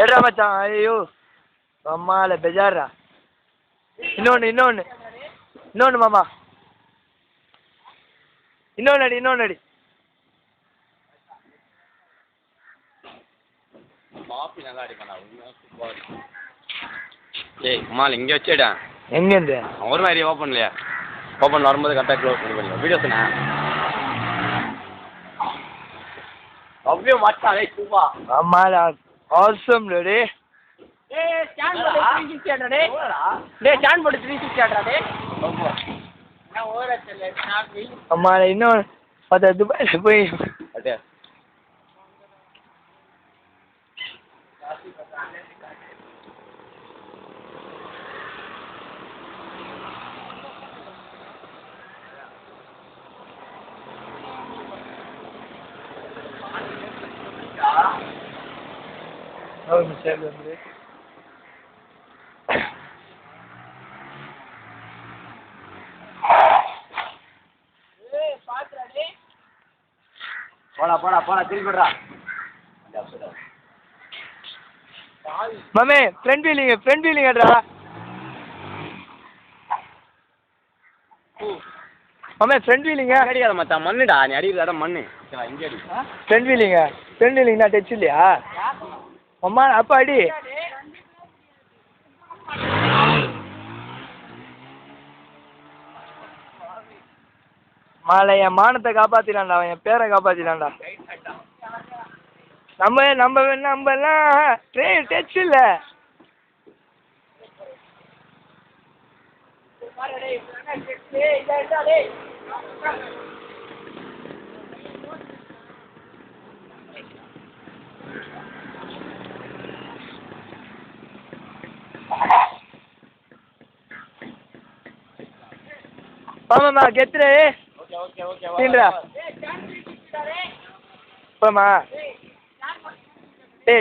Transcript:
ஏடா மச்சான் ஐயோ அம்மால பெஜாரா இன்னொன்று மாமா இன்னொன்று அடி காப்பி நல்லா அடிப்பானா ஏய் அம்மாள் இங்கே வச்சேடா எங்கேருந்து ஒரு மாதிரி ஓப்பன்லையா ஓப்பன் வரும்போது கரெக்டாக க்ளோஸ் பண்ணி வீடியோஸ்ண்ணா அப்படியே மச்சான் டேய் சூப்பா அம்மால ஆசம் டே ஸ்டாண்ட் போட்டு 360 டே டேய் ஸ்டாண்ட் போட்டு 360 டே நான் ஓரத்துல நான் அம்மால இன்னும் பத்த துபாயில போய் அடே போடா திருப்பி விடுறா மாமே ஃப்ரண்ட் வீலிங் அட்ரா மாமே ஃப்ரண்ட் வீலிங்க அடிக்காத மச்சான் மண்ணுடா நீ அடிக்கிற இடம் மண்ணு இங்கே அடி ஃப்ரண்ட் வீலிங்னா டச் இல்லையா அம்மா அப்போ அடி மாலை என் மானத்தை காப்பாத்திடான்டா என் பேரை காப்பாத்திடான்டா நம்மலாம் ட்ரெயின் டச் இல்ல ஆமாம்மா கெத்துரு தீன்றா போமா ஏ